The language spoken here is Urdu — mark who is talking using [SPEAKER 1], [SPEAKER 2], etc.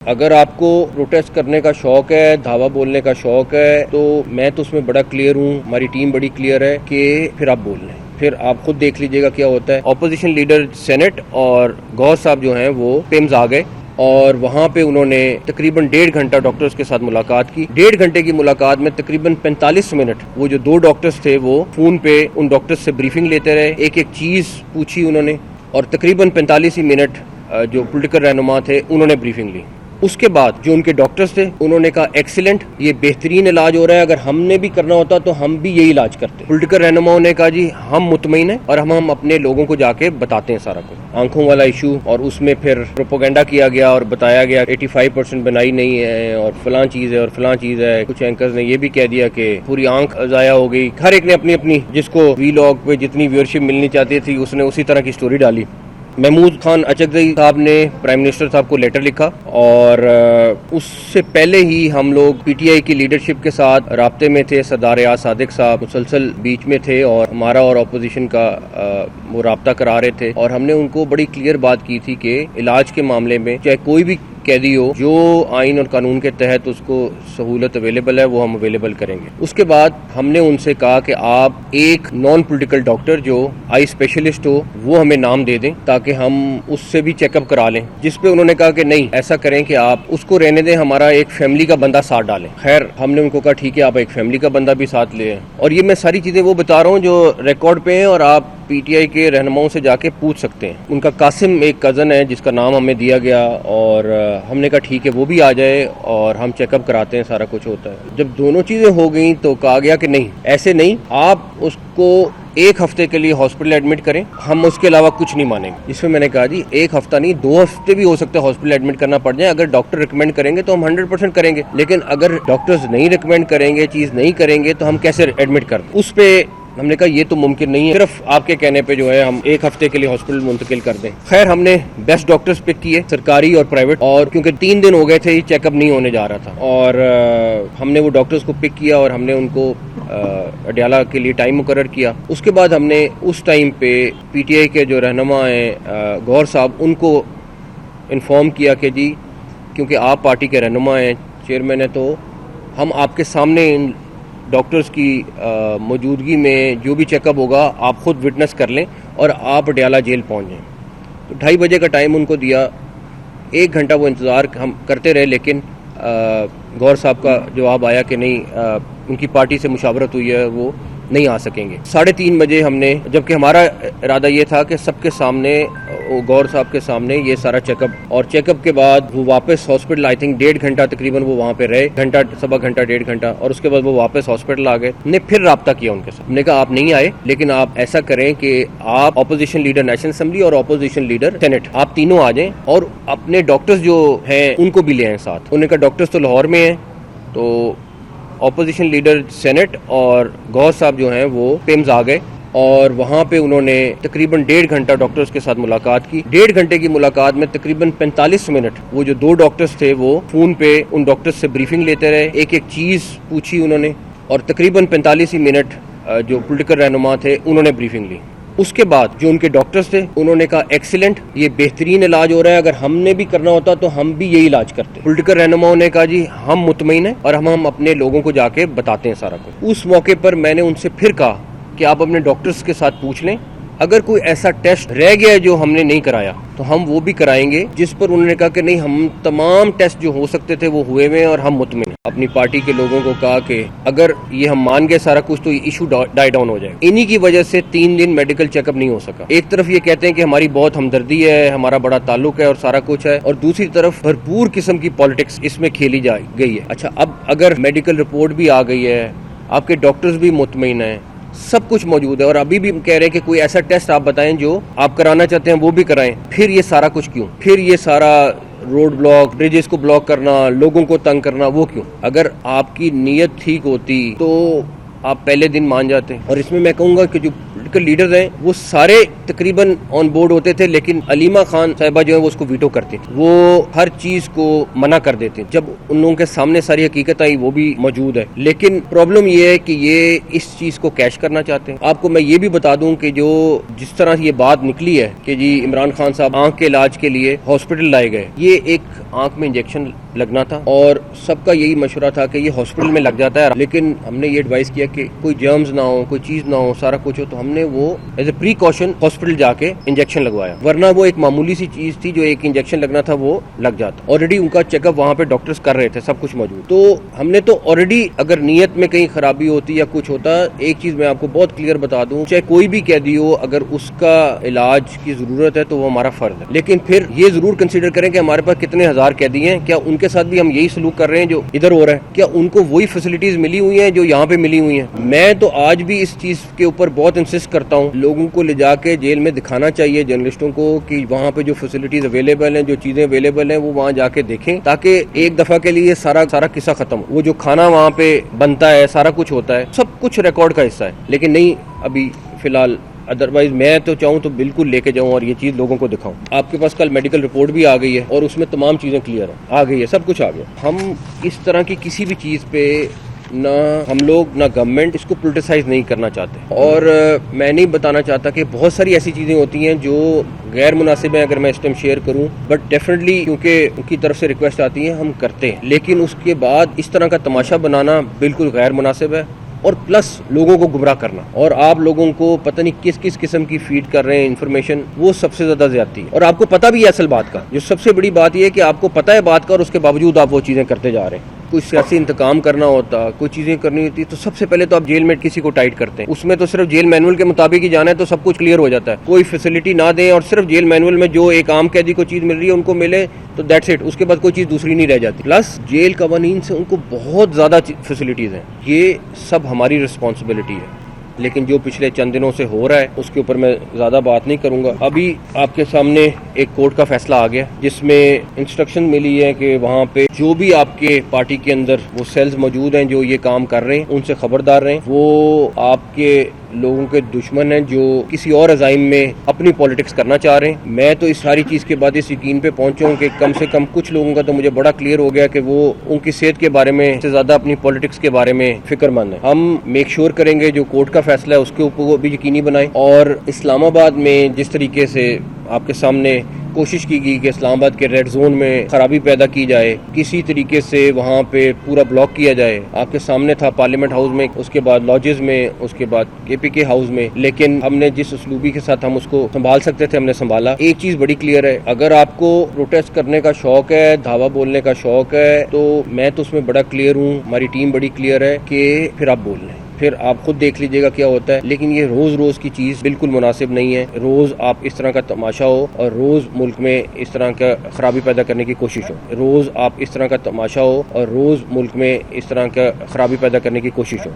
[SPEAKER 1] اگر آپ کو پروٹیسٹ کرنے کا شوق ہے، دھاوا بولنے کا شوق ہے، تو میں تو اس میں بڑا کلیئر ہوں، ہماری ٹیم بڑی کلیئر ہے کہ پھر آپ بول لیں، پھر آپ خود دیکھ لیجئے گا کیا ہوتا ہے۔ اپوزیشن لیڈر سینٹ اور گور صاحب جو ہیں وہ پیمز آ گئے اور وہاں پہ انہوں نے تقریباً 1.5 گھنٹہ ڈاکٹرز کے ساتھ ملاقات کی۔ 1.5 گھنٹے کی ملاقات میں تقریباً 45 منٹ وہ جو 2 ڈاکٹرز تھے وہ فون پہ ان ڈاکٹرز سے بریفنگ لیتے رہے، ایک ایک چیز پوچھی انہوں نے، اور تقریباً 45 ہی منٹ جو پولیٹیکل رہنما تھے انہوں نے بریفنگ لی۔ اس کے بعد جو ان کے ڈاکٹرز تھے انہوں نے کہا ایکسیلنٹ، یہ بہترین علاج ہو رہا ہے، اگر ہم نے بھی کرنا ہوتا تو ہم بھی یہی علاج کرتے۔ پولیٹیکل رہنماؤں نے کہا جی ہم مطمئن ہیں اور ہم اپنے لوگوں کو جا کے بتاتے ہیں سارا کچھ۔ آنکھوں والا ایشو، اور اس میں پھر پروپیگنڈا کیا گیا اور بتایا گیا 85% بنائی نہیں ہے اور فلاں چیز ہے اور فلاں چیز ہے۔ کچھ اینکرز نے یہ بھی کہہ دیا کہ پوری آنکھ ضائع ہو گئی۔ ہر ایک نے اپنی اپنی، جس کو وی لاگ پہ جتنی ویورشپ ملنی چاہتی تھی اس نے اسی طرح کی سٹوری ڈالی۔ محمود خان اچکزئی صاحب نے پرائم منسٹر صاحب کو لیٹر لکھا، اور اس سے پہلے ہی ہم لوگ پی ٹی آئی کی لیڈرشپ کے ساتھ رابطے میں تھے۔ سردار ریاض صادق صاحب مسلسل بیچ میں تھے اور ہمارا اور اپوزیشن کا وہ رابطہ کرا رہے تھے، اور ہم نے ان کو بڑی کلیئر بات کی تھی کہ علاج کے معاملے میں چاہے کوئی بھی قیدی ہو، جو آئین اور قانون کے تحت اس کو سہولت اویلیبل ہے وہ ہم اویلیبل کریں گے۔ اس کے بعد ہم نے ان سے کہا کہ آپ ایک نان پولیٹیکل ڈاکٹر جو آئی اسپیشلسٹ ہو وہ ہمیں نام دے دیں تاکہ ہم اس سے بھی چیک اپ کرا لیں، جس پہ انہوں نے کہا کہ نہیں، ایسا کریں کہ آپ اس کو رہنے دیں، ہمارا ایک فیملی کا بندہ ساتھ ڈالیں۔ خیر ہم نے ان کو کہا ٹھیک ہے، آپ ایک فیملی کا بندہ بھی ساتھ لے آئیں، اور یہ میں ساری چیزیں وہ بتا رہا ہوں جو ریکارڈ پہ ہیں اور آپ پی ٹی آئی کے رہنماؤں سے جا کے پوچھ سکتے ہیں۔ ان کا قاسم ایک کزن ہے جس کا نام ہمیں دیا گیا، اور ہم نے کہا ٹھیک ہے وہ بھی آ جائے اور ہم چیک اپ کراتے ہیں، سارا کچھ ہوتا ہے۔ جب دونوں چیزیں ہو گئیں تو کہا گیا کہ نہیں، ایسے نہیں، آپ اس کو 1 ہفتے کے لیے ہاسپٹل ایڈمٹ کریں، ہم اس کے علاوہ کچھ نہیں مانیں گے۔ جس میں میں نے کہا جی 1 ہفتہ نہیں، 2 ہفتے بھی ہو سکتے ہیں ہاسپٹل ایڈمٹ کرنا پڑ جائے، اگر ڈاکٹر ریکمینڈ کریں گے تو ہم 100% کریں گے، لیکن اگر ڈاکٹرز نہیں ریکمینڈ کریں گے، چیز نہیں کریں گے تو ہم کیسے ایڈمٹ کر دیں؟ اس پہ ہم نے کہا یہ تو ممکن نہیں ہے، صرف آپ کے کہنے پہ جو ہے ہم 1 ہفتے کے لیے ہاسپٹل منتقل کر دیں۔ خیر ہم نے بیسٹ ڈاکٹرز پک کیے، سرکاری اور پرائیویٹ، اور کیونکہ 3 دن ہو گئے تھے چیک اپ نہیں ہونے جا رہا تھا، اور ہم نے وہ ڈاکٹرز کو پک کیا اور ہم نے ان کو اڈیالہ کے لیے ٹائم مقرر کیا۔ اس کے بعد ہم نے اس ٹائم پہ پی ٹی آئی کے جو رہنما ہیں گور صاحب، ان کو انفارم کیا کہ جی کیونکہ آپ پارٹی کے رہنما ہیں، چیئرمین ہیں، تو ہم آپ کے سامنے ان ڈاکٹرز کی موجودگی میں جو بھی چیک اپ ہوگا آپ خود وٹنس کر لیں اور آپ اڈیالہ جیل پہنچ جائیں۔ تو 2:30 بجے کا ٹائم ان کو دیا، 1 گھنٹہ وہ انتظار ہم کرتے رہے، لیکن گور صاحب کا جواب آیا کہ نہیں، ان کی پارٹی سے مشاورت ہوئی ہے، وہ نہیں آ سکیں گے۔ 3:30 بجے ہم نے، جبکہ ہمارا ارادہ یہ تھا کہ سب کے سامنے، گور صاحب کے سامنے یہ سارا چیک اپ، اور چیک اپ کے بعد وہ واپس ہاسپٹل، آئی تھنک 1.5 گھنٹہ تقریباً وہ وہاں پہ رہے، گھنٹہ سوا گھنٹہ 1.5 گھنٹہ، اور اس کے بعد وہ واپس ہاسپٹل آ گئے۔ ہم نے پھر رابطہ کیا ان کے ساتھ، ہم نے کہا آپ نہیں آئے، لیکن آپ ایسا کریں کہ آپ اپوزیشن لیڈر نیشنل اسمبلی اور اپوزیشن لیڈر سینٹ، آپ تینوں آ جائیں اور اپنے ڈاکٹرز جو ہیں ان کو بھی لے آئیں ساتھ۔ انہوں نے کہا ڈاکٹرز تو لاہور میں ہیں، تو اپوزیشن لیڈر سینٹ اور گور صاحب جو ہیں وہ پیمز آ گئے، اور وہاں پہ انہوں نے تقریباً 1.5 گھنٹہ ڈاکٹرز کے ساتھ ملاقات کی۔ 1.5 گھنٹے کی ملاقات میں تقریباً 45 منٹ وہ جو 2 ڈاکٹرز تھے وہ فون پہ ان ڈاکٹرز سے بریفنگ لیتے رہے، ایک ایک چیز پوچھی انہوں نے، اور تقریباً 45 ہی منٹ جو پولیٹیکل رہنما تھے انہوں نے بریفنگ لی۔ اس کے بعد جو ان کے ڈاکٹرز تھے انہوں نے کہا ایکسیلنٹ، یہ بہترین علاج ہو رہا ہے، اگر ہم نے بھی کرنا ہوتا تو ہم بھی یہی علاج کرتے۔ پولیٹیکل رہنماؤں نے کہا جی ہم مطمئن ہیں اور ہم اپنے لوگوں کو جا کے بتاتے ہیں سارا کچھ۔ اس موقع پر میں نے ان سے پھر کہا کہ آپ اپنے ڈاکٹرز کے ساتھ پوچھ لیں، اگر کوئی ایسا ٹیسٹ رہ گیا ہے جو ہم نے نہیں کرایا تو ہم وہ بھی کرائیں گے، جس پر انہوں نے کہا کہ نہیں، ہم تمام ٹیسٹ جو ہو سکتے تھے وہ ہوئے ہوئے ہیں اور ہم مطمئن ہیں۔ اپنی پارٹی کے لوگوں کو کہا کہ اگر یہ ہم مان گئے سارا کچھ تو یہ ایشو ڈائی ڈاؤن ہو جائے گا۔ انہی کی وجہ سے 3 دن میڈیکل چیک اپ نہیں ہو سکا۔ ایک طرف یہ کہتے ہیں کہ ہماری بہت ہمدردی ہے، ہمارا بڑا تعلق ہے اور سارا کچھ ہے، اور دوسری طرف بھرپور قسم کی پالیٹکس اس میں کھیلی گئی ہے۔ اچھا، اب اگر میڈیکل رپورٹ بھی آ گئی ہے، آپ کے ڈاکٹرز بھی مطمئن ہیں، سب کچھ موجود ہے، اور ابھی بھی کہہ رہے ہیں کہ کوئی ایسا ٹیسٹ آپ بتائیں جو آپ کرانا چاہتے ہیں وہ بھی کرائیں، پھر یہ سارا کچھ کیوں؟ پھر یہ سارا روڈ بلاک، بریجز کو بلاک کرنا، لوگوں کو تنگ کرنا، وہ کیوں؟ اگر آپ کی نیت ٹھیک ہوتی تو آپ پہلے دن مان جاتے۔ اور اس میں میں کہوں گا کہ جو پولیٹیکل لیڈرز ہیں وہ سارے تقریباً آن بورڈ ہوتے تھے, لیکن علیمہ خان صاحبہ جو ہے وہ اس کو ویٹو کرتے تھے, وہ ہر چیز کو منع کر دیتے. جب ان لوگوں کے سامنے ساری حقیقت آئی وہ بھی موجود ہے, لیکن پرابلم یہ ہے کہ یہ اس چیز کو کیش کرنا چاہتے ہیں. آپ کو میں یہ بھی بتا دوں کہ جو جس طرح یہ بات نکلی ہے کہ جی عمران خان صاحب آنکھ کے علاج کے لیے ہاسپٹل لائے گئے, یہ ایک آنکھ میں انجیکشن لگنا تھا اور سب کا یہی مشورہ تھا کہ یہ ہاسپٹل میں لگ جاتا ہے, لیکن ہم نے یہ ایڈوائز کیا کہ کوئی جرمز نہ ہو, کوئی چیز نہ ہو, سارا کچھ ہو, تو ہم نے وہ ایز اے پریکاشن ہاسپٹل جا کے انجیکشن لگوایا, ورنہ وہ ایک معمولی سی چیز تھی جو ایک انجیکشن لگنا تھا وہ لگ جاتا. آلریڈی ان کا چیک اپ وہاں پہ ڈاکٹرز کر رہے تھے, سب کچھ موجود. تو ہم نے تو آلریڈی اگر نیت میں کہیں خرابی ہوتی یا کچھ ہوتا, ایک چیز میں آپ کو بہت کلیئر بتا دوں, چاہے کوئی بھی قیدی ہو, اگر اس کا علاج کی ضرورت ہے تو وہ ہمارا فرض ہے, لیکن پھر یہ ضرور کنسیڈر کریں کہ ہمارے پاس کتنے ہزار قیدی ہیں, کیا ان کے ساتھ بھی ہم یہی سلوک کر رہے ہیں جو ادھر ہو رہا ہے, کیا ان کو وہی فیسلٹیز ملی ہوئی ہیں جو یہاں پہ ملی ہوئی ہیں. میں تو آج بھی اس چیز کے اوپر بہت انسسٹ کرتا ہوں, لوگوں کو لے جا کے جیل میں دکھانا چاہیے, جرنلسٹوں کو, کہ وہاں پہ جو فیسلٹیز اویلیبل ہیں, جو چیزیں اویلیبل ہیں, وہ وہاں جا کے دیکھیں, تاکہ ایک دفعہ کے لیے سارا قصہ ختم ہو. وہ جو کھانا وہاں پہ بنتا ہے, سارا کچھ ہوتا ہے, سب کچھ ریکارڈ کا حصہ ہے, لیکن نہیں ابھی فی الحال. ادروائز میں تو چاہوں تو بالکل لے کے جاؤں اور یہ چیز لوگوں کو دکھاؤں. آپ کے پاس کل میڈیکل رپورٹ بھی آ گئی ہے اور اس میں تمام چیزیں کلیئر ہیں, آ گئی ہے, سب کچھ آ گیا. ہم اس طرح کی کسی بھی چیز پہ نہ ہم لوگ نہ گورنمنٹ اس کو پولیٹیسائز نہیں کرنا چاہتے, اور میں نہیں بتانا چاہتا کہ بہت ساری ایسی چیزیں ہوتی ہیں جو غیر مناسب ہیں اگر میں اس ٹائم شیئر کروں, بٹ ڈیفینیٹلی کیونکہ ان کی طرف سے ریکویسٹ آتی ہیں ہم کرتے ہیں, لیکن اس کے بعد اس طرح کا تماشا بنانا بالکل غیر مناسب ہے, اور پلس لوگوں کو گمراہ کرنا, اور آپ لوگوں کو پتہ نہیں کس کس قسم کی فیڈ کر رہے ہیں انفارمیشن, وہ سب سے زیادہ زیادتی ہے. اور آپ کو پتہ بھی ہے اصل بات کا, جو سب سے بڑی بات یہ ہے کہ آپ کو پتہ ہے بات کا اور اس کے باوجود آپ وہ چیزیں کرتے جا رہے ہیں. کوئی سیاسی انتقام کرنا ہوتا, کوئی چیزیں کرنی ہوتی, تو سب سے پہلے تو آپ جیل میں کسی کو ٹائٹ کرتے ہیں, اس میں تو صرف جیل مینول کے مطابق ہی جانا ہے تو سب کچھ کلیئر ہو جاتا ہے. کوئی فیسلٹی نہ دیں اور صرف جیل مینول میں جو ایک عام قیدی کو چیز مل رہی ہے ان کو ملے تو دیٹس اٹ, اس کے بعد کوئی چیز دوسری نہیں رہ جاتی. پلس جیل قوانین سے ان کو بہت زیادہ فیسلٹیز ہیں, یہ سب ہماری رسپانسبلٹی ہے, لیکن جو پچھلے چند دنوں سے ہو رہا ہے اس کے اوپر میں زیادہ بات نہیں کروں گا. ابھی آپ کے سامنے ایک کورٹ کا فیصلہ آ گیا جس میں انسٹرکشن ملی ہے کہ وہاں پہ جو بھی آپ کے پارٹی کے اندر وہ سیلز موجود ہیں جو یہ کام کر رہے ہیں ان سے خبردار رہیں, وہ آپ کے لوگوں کے دشمن ہیں جو کسی اور عزائم میں اپنی پالیٹکس کرنا چاہ رہے ہیں. میں تو اس ساری چیز کے بعد اس یقین پہ پہنچا ہوں کہ کم سے کم کچھ لوگوں کا تو مجھے بڑا کلیئر ہو گیا کہ وہ ان کی صحت کے بارے میں سے زیادہ اپنی پالیٹکس کے بارے میں فکر مند ہیں. ہم میک شور کریں گے جو کورٹ کا فیصلہ ہے اس کے اوپر بھی یقینی بنائیں, اور اسلام آباد میں جس طریقے سے آپ کے سامنے کوشش کی گئی کہ اسلام آباد کے ریڈ زون میں خرابی پیدا کی جائے, کسی طریقے سے وہاں پہ پورا بلاک کیا جائے, آپ کے سامنے تھا پارلیمنٹ ہاؤس میں, اس کے بعد لاجز میں, اس کے بعد کے پی کے ہاؤس میں, لیکن ہم نے جس اسلوبی کے ساتھ ہم اس کو سنبھال سکتے تھے ہم نے سنبھالا. ایک چیز بڑی کلیئر ہے, اگر آپ کو پروٹیسٹ کرنے کا شوق ہے, دھاوا بولنے کا شوق ہے, تو میں تو اس میں بڑا کلیئر ہوں, ہماری ٹیم بڑی کلیئر ہے کہ پھر آپ بول لیں, پھر آپ خود دیکھ لیجئے گا کیا ہوتا ہے. لیکن یہ روز روز کی چیز بالکل مناسب نہیں ہے, روز آپ اس طرح کا تماشا ہو اور روز ملک میں اس طرح کا خرابی پیدا کرنے کی کوشش ہو, روز آپ اس طرح کا تماشا ہو اور روز ملک میں اس طرح کا خرابی پیدا کرنے کی کوشش ہو.